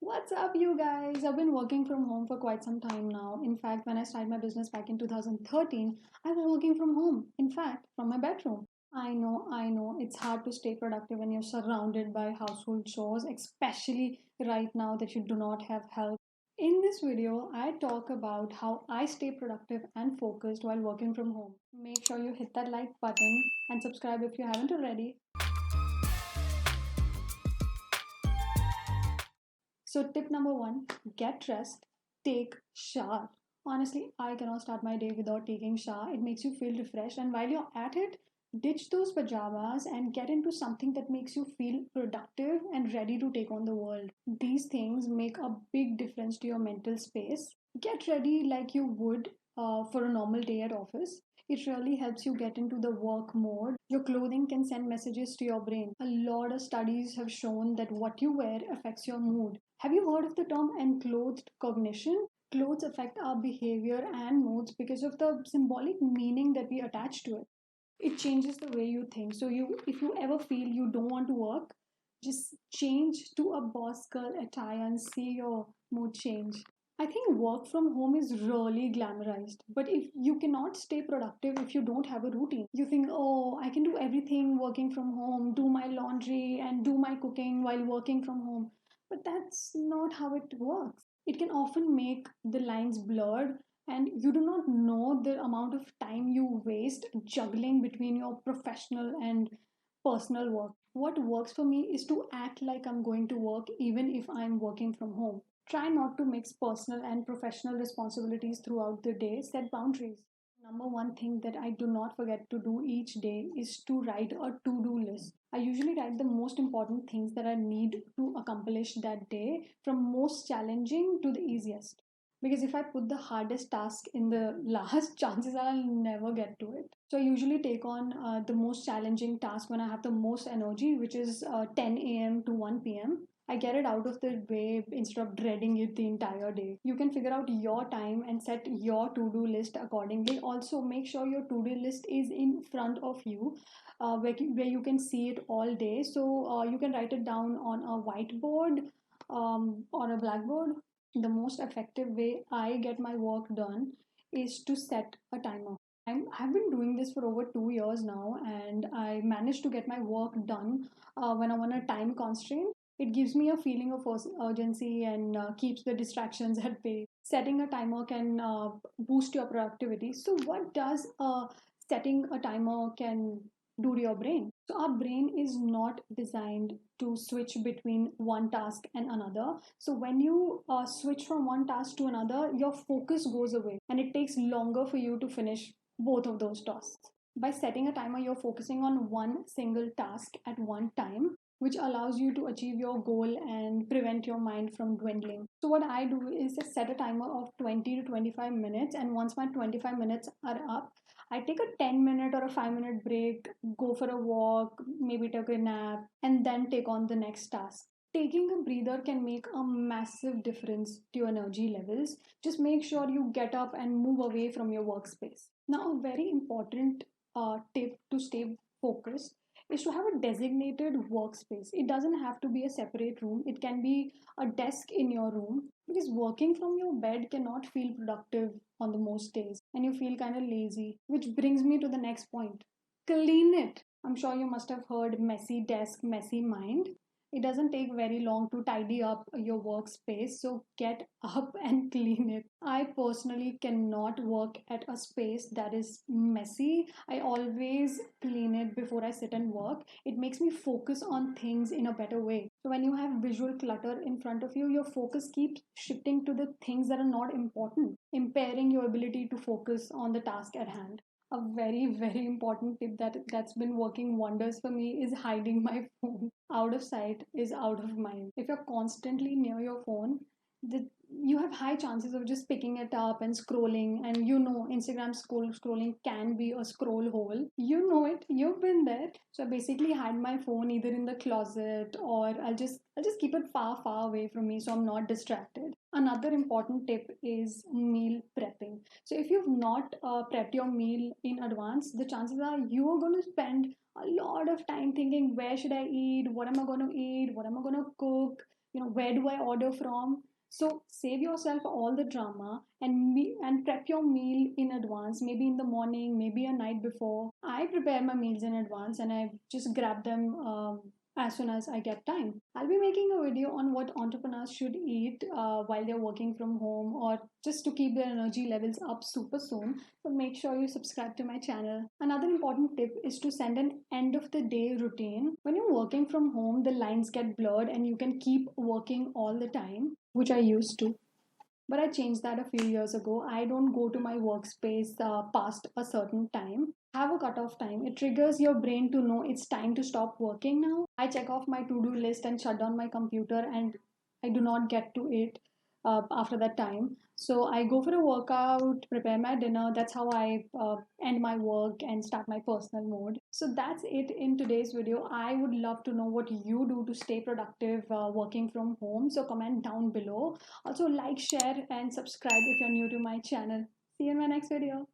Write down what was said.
What's up, you guys? I've been working from home for quite some time now. In fact, when I started my business back in 2013, I was working from home. In fact, from my bedroom. I know, it's hard to stay productive when you're surrounded by household chores, especially right now that you do not have help. In this video, I talk about how I stay productive and focused while working from home. Make sure you hit that like button and subscribe if you haven't already. So tip number one, get rest, take shower. Honestly, I cannot start my day without taking shower. It makes you feel refreshed, and while you're at it, ditch those pajamas and get into something that makes you feel productive and ready to take on the world. These things make a big difference to your mental space. Get ready like you would for a normal day at office. It really helps you get into the work mode. Your clothing can send messages to your brain. A lot of studies have shown that what you wear affects your mood. Have you heard of the term enclothed cognition? Clothes affect our behavior and moods because of the symbolic meaning that we attach to it. It changes the way you think. So if you ever feel you don't want to work, just change to a boss girl attire and see your mood change. I think work from home is really glamorized, but if you cannot stay productive if you don't have a routine, you think, oh, I can do everything working from home, do my laundry and do my cooking while working from home. But that's not how it works. It can often make the lines blurred, and you do not know the amount of time you waste juggling between your professional and personal work. What works for me is to act like I'm going to work even if I'm working from home. Try not to mix personal and professional responsibilities throughout the day. Set boundaries. Number one thing that I do not forget to do each day is to write a to do list. I usually write the most important things that I need to accomplish that day, from most challenging to the easiest. Because if I put the hardest task in the last, chances are I'll never get to it. So I usually take on the most challenging task when I have the most energy, which is 10 a.m. to 1 p.m. I get it out of the way instead of dreading it the entire day. You can figure out your time and set your to do list accordingly. Also, make sure your to do list is in front of you where you can see it all day. So, you can write it down on a whiteboard or a blackboard. The most effective way I get my work done is to set a timer. I've been doing this for over 2 years now, and I managed to get my work done when I'm on a time constraint. It gives me a feeling of urgency and keeps the distractions at bay. Setting a timer can boost your productivity. So, what does setting a timer can do to your brain? So, our brain is not designed to switch between one task and another. So, when you switch from one task to another, your focus goes away and it takes longer for you to finish both of those tasks. By setting a timer, you're focusing on one single task at one time, which allows you to achieve your goal and prevent your mind from dwindling. So, what I do is just set a timer of 20 to 25 minutes, and once my 25 minutes are up, I take a 10-minute or a 5-minute break, go for a walk, maybe take a nap, and then take on the next task. Taking a breather can make a massive difference to your energy levels. Just make sure you get up and move away from your workspace. Now, a very important tip to stay focused is to have a designated workspace. It doesn't have to be a separate room, it can be a desk in your room, because working from your bed cannot feel productive on the most days and you feel kind of lazy. Which brings me to the next point, clean it. I'm sure you must have heard messy desk, messy mind. It doesn't take very long to tidy up your workspace, so get up and clean it. I personally cannot work at a space that is messy. I always clean it before I sit and work. It makes me focus on things in a better way. So, when you have visual clutter in front of you, your focus keeps shifting to the things that are not important, impairing your ability to focus on the task at hand. A very important tip that's been working wonders for me is hiding my phone. Out of sight is out of mind. If you're constantly near your phone, you have high chances of just picking it up and scrolling, and Instagram scrolling can be a scroll hole. You know it, you've been there. So I basically hide my phone either in the closet, or I'll just keep it far away from me so I'm not distracted. Another important tip is meal prepping. So if you've not prepped your meal in advance, the chances are you are going to spend a lot of time thinking, where should I eat, what am I going to eat, what am I going to cook. where do I order from? So save yourself all the drama and prep your meal in advance, maybe in the morning, maybe a night before. I prepare my meals in advance and I just grab them as soon as I get time. I'll be making a video on what entrepreneurs should eat while they're working from home or just to keep their energy levels up super soon. So make sure you subscribe to my channel. Another important tip is to send an end of the day routine. When you're working from home, the lines get blurred and you can keep working all the time, which I used to. But I changed that a few years ago. I don't go to my workspace past a certain time. Have a cutoff time. It triggers your brain to know it's time to stop working now. I check off my to do list and shut down my computer, and I do not get to it after that time. So I go for a workout, prepare my dinner. That's how I end my work and start my personal mode. So that's it in today's video. I would love to know what you do to stay productive working from home. So comment down below. Also, like, share, and subscribe if you're new to my channel. See you in my next video.